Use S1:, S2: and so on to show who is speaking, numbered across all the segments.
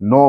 S1: 9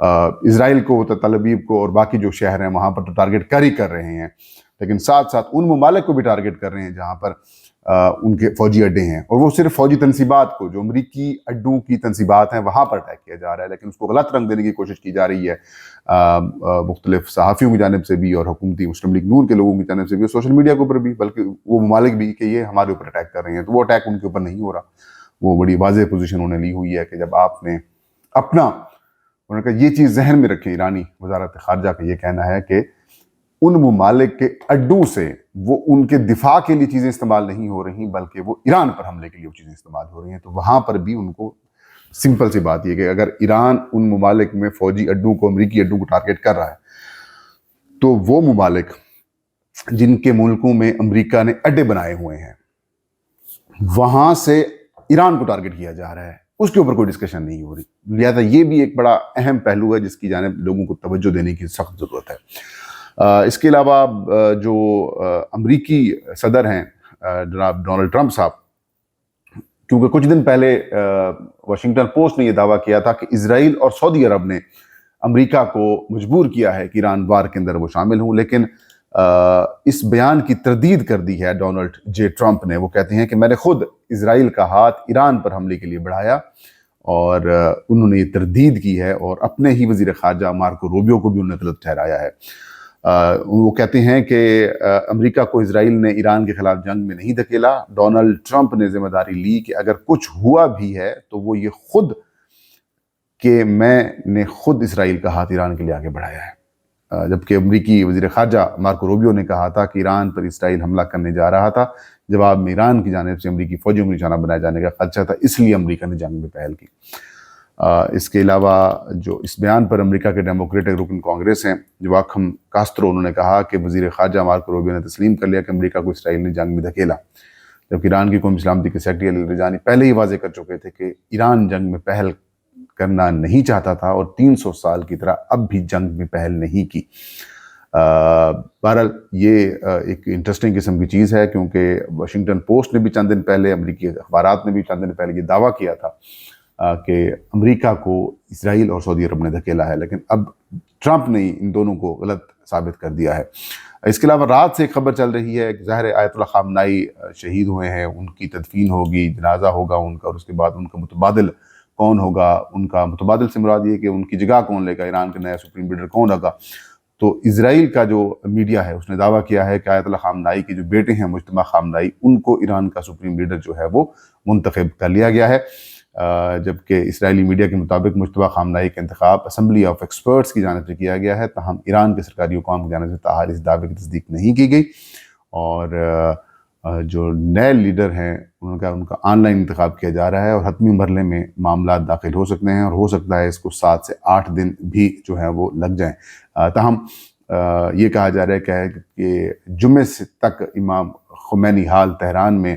S1: اسرائیل کو، تل ابیب کو اور باقی جو شہر ہیں وہاں پر تو ٹارگٹ کر رہے ہیں، لیکن ساتھ ساتھ ان ممالک کو بھی ٹارگٹ کر رہے ہیں جہاں پر ان کے فوجی اڈے ہیں، اور وہ صرف فوجی تنصیبات کو، جو امریکی اڈوں کی تنصیبات ہیں وہاں پر اٹیک کیا جا رہا ہے، لیکن اس کو غلط رنگ دینے کی کوشش کی جا رہی ہے مختلف صحافیوں کی جانب سے بھی اور حکومتی مسلم لیگ نون کے لوگوں کی جانب سے بھی اور سوشل میڈیا کے اوپر بھی، بلکہ وہ ممالک بھی کہ یہ ہمارے اوپر اٹیک کر رہے ہیں، تو وہ اٹیک ان کے اوپر نہیں ہو رہا۔ وہ بڑی واضح پوزیشن انہوں نے لی ہوئی ہے کہ جب آپ نے اپنا، انہوں نے کہا یہ چیز ذہن میں رکھیں، ایرانی وزارت خارجہ کا یہ کہنا ہے کہ ان ممالک کے اڈوں سے وہ ان کے دفاع کے لیے چیزیں استعمال نہیں ہو رہی، بلکہ وہ ایران پر حملے کے لیے وہ چیزیں استعمال ہو رہی ہیں۔ تو وہاں پر بھی ان کو سمپل سی بات یہ کہ اگر ایران ان ممالک میں فوجی اڈوں کو، امریکی اڈوں کو ٹارگٹ کر رہا ہے، تو وہ ممالک جن کے ملکوں میں امریکہ نے اڈے بنائے ہوئے ہیں وہاں سے ایران کو ٹارگٹ کیا جا رہا ہے، اس کے اوپر کوئی ڈسکشن نہیں ہو رہی۔ لہذا یہ بھی ایک بڑا اہم پہلو ہے جس کی جانب لوگوں کو توجہ دینے کی سخت ضرورت ہے۔ اس کے علاوہ جو امریکی صدر ہیں جناب ڈونلڈ ٹرمپ صاحب، کیونکہ کچھ دن پہلے واشنگٹن پوسٹ نے یہ دعویٰ کیا تھا کہ اسرائیل اور سعودی عرب نے امریکہ کو مجبور کیا ہے کہ ایران وار کے اندر وہ شامل ہوں، لیکن اس بیان کی تردید کر دی ہے ڈونلڈ جے ٹرمپ نے۔ وہ کہتے ہیں کہ میں نے خود اسرائیل کا ہاتھ ایران پر حملے کے لیے بڑھایا، اور انہوں نے یہ تردید کی ہے، اور اپنے ہی وزیر خارجہ مارکو روبیو کو بھی انہوں نے غلط ٹھہرایا ہے۔ وہ کہتے ہیں کہ امریکہ کو اسرائیل نے ایران کے خلاف جنگ میں نہیں دھکیلا، ڈونلڈ ٹرمپ نے ذمہ داری لی کہ اگر کچھ ہوا بھی ہے تو وہ یہ خود کہ میں نے خود اسرائیل کا ہاتھ ایران کے لیے آگے بڑھایا ہے، جبکہ امریکی وزیر خارجہ مارکو روبیو نے کہا تھا کہ ایران پر اسرائیل حملہ کرنے جا رہا تھا، جواب میں ایران کی جانب سے امریکی فوجیوں کو نشانہ بنائے جانے کا خدشہ تھا، اس لیے امریکہ نے جنگ میں پہل کی۔ اس کے علاوہ جو اس بیان پر امریکہ کے ڈیموکریٹک رکن کانگریس ہیں جواکم کاسترو، انہوں نے کہا کہ وزیر خارجہ مارکو روبیو نے تسلیم کر لیا کہ امریکہ کو اسرائیل نے جنگ میں دھکیلا، جبکہ ایران کی قومی سلامتی کے سیکرٹری علی لریجانی پہلے ہی واضح کر چکے تھے کہ ایران جنگ میں پہل کرنا نہیں چاہتا تھا اور 300 سال کی طرح اب بھی جنگ میں پہل نہیں کی۔ بہرحال یہ ایک انٹرسٹنگ قسم کی چیز ہے، کیونکہ واشنگٹن پوسٹ نے بھی چند دن پہلے، امریکی اخبارات نے بھی چند دن پہلے یہ دعویٰ کیا تھا کہ امریکہ کو اسرائیل اور سعودی عرب نے دھکیلا ہے، لیکن اب ٹرمپ نے ان دونوں کو غلط ثابت کر دیا ہے۔ اس کے علاوہ رات سے ایک خبر چل رہی ہے کہ ظاہر آیت اللہ خامنائی شہید ہوئے ہیں، ان کی تدفین ہوگی، جنازہ ہوگا ان کا، اور اس کے بعد ان کا متبادل کون ہوگا، ان کا متبادل سے مراد یہ کہ ان کی جگہ کون لے گا، ایران کا نیا سپریم لیڈر کون ہوگا۔ تو اسرائیل کا جو میڈیا ہے اس نے دعویٰ کیا ہے کہ آیت اللہ خامنائی کے جو بیٹے ہیں مجتمع خامنائی، ان کو ایران کا سپریم لیڈر جو ہے وہ منتخب کر لیا گیا ہے، جبکہ اسرائیلی میڈیا کے مطابق مجتبیٰ خامنائی کا انتخاب اسمبلی آف ایکسپرٹس کی جانب سے کیا گیا ہے، تاہم ایران کے سرکاری حکام کی جانب سے تاحال اس دعوے کی تصدیق نہیں کی گئی، اور جو نئے لیڈر ہیں ان کا آن لائن انتخاب کیا جا رہا ہے، اور حتمی مرحلے میں معاملات داخل ہو سکتے ہیں، اور ہو سکتا ہے اس کو 7 سے 8 دن بھی جو ہیں وہ لگ جائیں۔ تاہم یہ کہا جا رہا ہے کہ جمعے سے تک امام خمینی ہال تہران میں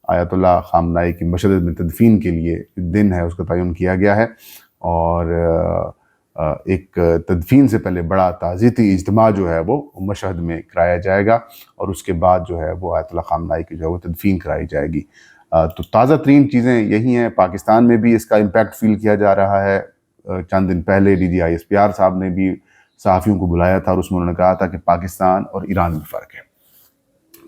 S1: آیت اللہ خامنائی کی مشہد میں تدفین کے لیے دن ہے اس کا تعین کیا گیا ہے، اور ایک تدفین سے پہلے بڑا تعزیتی اجتماع جو ہے وہ مشہد میں کرایا جائے گا، اور اس کے بعد جو ہے وہ آیت اللہ خامنائی کی جو ہے وہ تدفین کرائی جائے گی۔ تو تازہ ترین چیزیں یہی ہیں۔ پاکستان میں بھی اس کا امپیکٹ فیل کیا جا رہا ہے۔ چند دن پہلے DGI صاحب نے بھی صحافیوں کو بلایا تھا، اور اس میں انہوں نے کہا تھا کہ پاکستان اور ایران میں فرق ہے،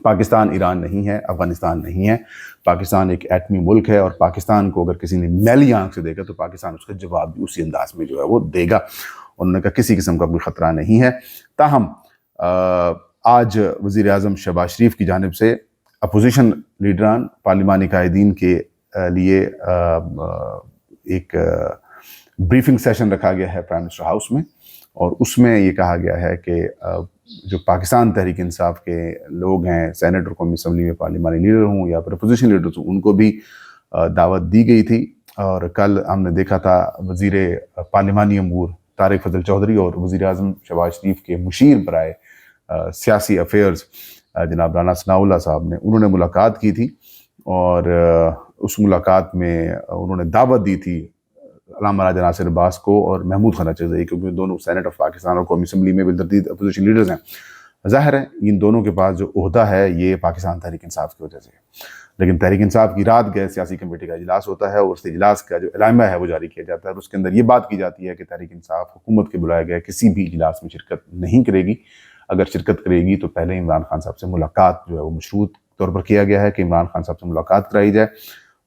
S1: پاکستان ایران نہیں ہے، افغانستان نہیں ہے، پاکستان ایک ایٹمی ملک ہے، اور پاکستان کو اگر کسی نے میلی آنکھ سے دیکھا تو پاکستان اس کا جواب بھی اسی انداز میں جو ہے وہ دے گا۔ انہوں نے کہا کسی قسم کا کوئی خطرہ نہیں ہے۔ تاہم آج وزیر اعظم شہباز شریف کی جانب سے اپوزیشن لیڈران، پارلیمانی قائدین کے لیے ایک بریفنگ سیشن رکھا گیا ہے پرائم منسٹر ہاؤس میں، اور اس میں یہ کہا گیا ہے کہ جو پاکستان تحریک انصاف کے لوگ ہیں، سینیٹ اور قومی اسمبلی میں پارلیمانی لیڈر ہوں یا پھر اپوزیشن لیڈرز ہوں، ان کو بھی دعوت دی گئی تھی۔ اور کل ہم نے دیکھا تھا وزیر پارلیمانی امور طارق فضل چودھری اور وزیر اعظم شہباز شریف کے مشیر برائے سیاسی افیئرز جناب رانا ثناء اللہ صاحب نے، انہوں نے ملاقات کی تھی، اور اس ملاقات میں انہوں نے دعوت دی تھی علامہ راجہ ناصر عباس کو اور محمود خان اچکزئی، کیونکہ دونوں سینیٹ آف پاکستان اور قومی اسمبلی میں بالترتیب اپوزیشن لیڈرز ہیں۔ ظاہر ہے ان دونوں کے پاس جو عہدہ ہے یہ پاکستان تحریک انصاف کی وجہ سے ہے، لیکن تحریک انصاف کی رات گئے سیاسی کمیٹی کا اجلاس ہوتا ہے اور اس اجلاس کا جو اعلامیہ ہے وہ جاری کیا جاتا ہے، اور اس کے اندر یہ بات کی جاتی ہے کہ تحریک انصاف حکومت کے بلائے گئے کسی بھی اجلاس میں شرکت نہیں کرے گی، اگر شرکت کرے گی تو پہلے عمران خان صاحب سے ملاقات جو ہے وہ مشروط طور پر کیا گیا ہے کہ عمران خان صاحب سے ملاقات کرائی جائے،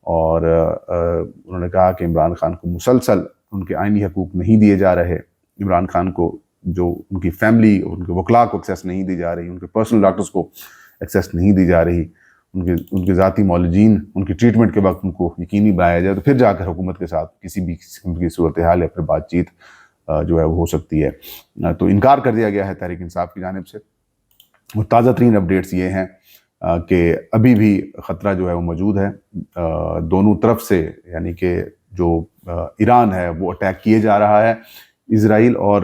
S1: اور انہوں نے کہا کہ عمران خان کو مسلسل ان کے آئینی حقوق نہیں دیے جا رہے، عمران خان کو جو ان کی فیملی ان کے وکلاء کو ایکسیس نہیں دی جا رہی، ان کے پرسنل ڈاکٹرز کو ایکسیس نہیں دی جا رہی، ان کے ذاتی معالجین ان کی ٹریٹمنٹ کے وقت ان کو یقینی بنایا جائے، تو پھر جا کر حکومت کے ساتھ کسی بھی قسم کی صورتحال یا پھر بات چیت جو ہے وہ ہو سکتی ہے۔ تو انکار کر دیا گیا ہے تحریک انصاف کی جانب سے۔ وہ تازہ ترین اپڈیٹس یہ ہیں کہ ابھی بھی خطرہ جو ہے وہ موجود ہے دونوں طرف سے، یعنی کہ جو ایران ہے وہ اٹیک کیے جا رہا ہے، اسرائیل اور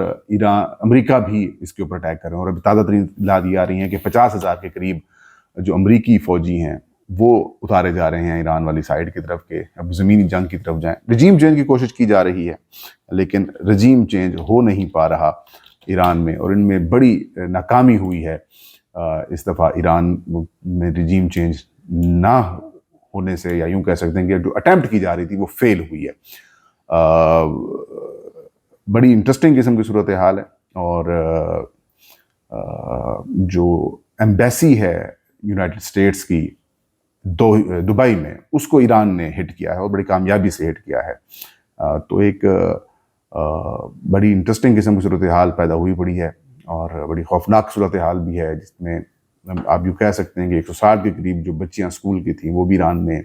S1: امریکہ بھی اس کے اوپر اٹیک کر رہے ہیں، اور ابھی تازہ ترین اطلاعات یہ آ رہی ہیں کہ 50,000 کے قریب جو امریکی فوجی ہیں وہ اتارے جا رہے ہیں ایران والی سائڈ کی طرف، کہ اب زمینی جنگ کی طرف جائیں۔ رجیم چینج کی کوشش کی جا رہی ہے لیکن رجیم چینج ہو نہیں پا رہا ایران میں، اور ان میں بڑی ناکامی ہوئی ہے اس دفعہ ایران میں رجیم چینج نہ ہونے سے، یا یوں کہہ سکتے ہیں کہ جو اٹیمپٹ کی جا رہی تھی وہ فیل ہوئی ہے۔ بڑی انٹرسٹنگ قسم کی صورتحال ہے، اور جو ایمبیسی ہے یونائٹڈ اسٹیٹس کی دبئی میں، اس کو ایران نے ہٹ کیا ہے اور بڑی کامیابی سے ہٹ کیا ہے، تو ایک بڑی انٹرسٹنگ قسم کی صورتحال پیدا ہوئی پڑی ہے، اور بڑی خوفناک صورتحال بھی ہے، جس میں آپ یوں کہہ سکتے ہیں کہ 160 کے قریب جو بچیاں اسکول کی تھیں وہ بھی ایران میں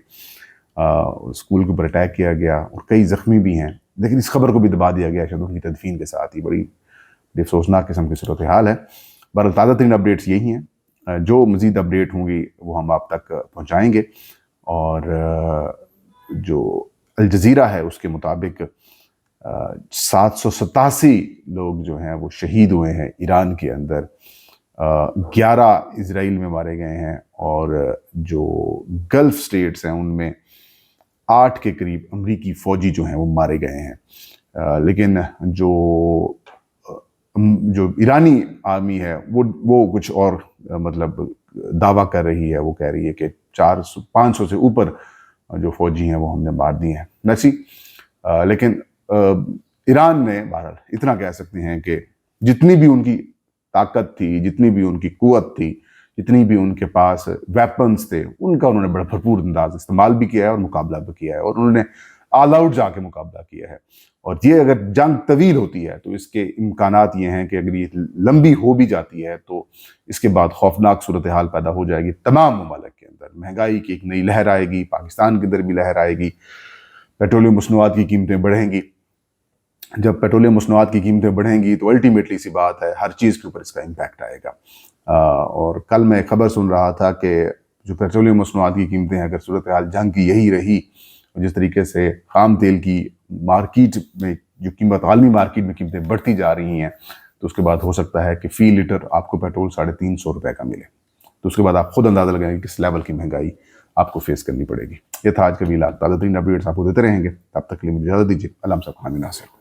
S1: اسکول کے اوپر اٹیک کیا گیا، اور کئی زخمی بھی ہیں، لیکن اس خبر کو بھی دبا دیا گیا شاید ان کی تدفین کے ساتھ ہی۔ بڑی افسوسناک قسم کی صورتحال ہے۔ بہرحال تازہ ترین اپڈیٹس یہی ہیں، جو مزید اپڈیٹ ہوں گی وہ ہم آپ تک پہنچائیں گے، اور جو الجزیرہ ہے اس کے مطابق 787 لوگ جو ہیں وہ شہید ہوئے ہیں ایران کے اندر، 11 اسرائیل میں مارے گئے ہیں، اور جو گلف سٹیٹس ہیں ان میں 8 کے قریب امریکی فوجی جو ہیں وہ مارے گئے ہیں، لیکن جو ایرانی آرمی ہے وہ کچھ اور مطلب دعویٰ کر رہی ہے، وہ کہہ رہی ہے کہ 500 سے اوپر جو فوجی ہیں وہ ہم نے مار دیے ہیں نسی، لیکن ایران نے بہرحال اتنا کہہ سکتے ہیں کہ جتنی بھی ان کی طاقت تھی، جتنی بھی ان کی قوت تھی، جتنی بھی ان کے پاس ویپنز تھے، ان کا انہوں نے بڑا بھرپور انداز استعمال بھی کیا ہے اور مقابلہ بھی کیا ہے، اور انہوں نے آل آؤٹ جا کے مقابلہ کیا ہے۔ اور یہ اگر جنگ طویل ہوتی ہے تو اس کے امکانات یہ ہیں کہ اگر یہ لمبی ہو بھی جاتی ہے تو اس کے بعد خوفناک صورتحال پیدا ہو جائے گی تمام ممالک کے اندر، مہنگائی کی ایک نئی لہر آئے گی، پاکستان کے اندر بھی لہر آئے گی، پیٹرولیم مصنوعات کی قیمتیں بڑھیں گی۔ جب پیٹرولیم مصنوعات کی قیمتیں بڑھیں گی تو الٹیمیٹلی سی بات ہے ہر چیز کے اوپر اس کا امپیکٹ آئے گا، اور کل میں خبر سن رہا تھا کہ جو پیٹرولیم مصنوعات کی قیمتیں ہیں، اگر صورتحال جنگ کی یہی رہی، جس طریقے سے خام تیل کی مارکیٹ میں جو قیمت عالمی مارکیٹ میں قیمتیں بڑھتی جا رہی ہیں، تو اس کے بعد ہو سکتا ہے کہ فی لیٹر آپ کو پیٹرول 350 روپے کا ملے، تو اس کے بعد آپ خود اندازہ لگائیں کہ کس لیول کی مہنگائی آپ کو فیس کرنی پڑے گی۔ یہ تھا آج کا ویلاگ، تازہ ترین اپڈیٹس آپ کو دیتے رہیں گے، تب تک کے لیے مجھے اجازت دیجیے۔ اللہ ہم سب کو حامی ناصر۔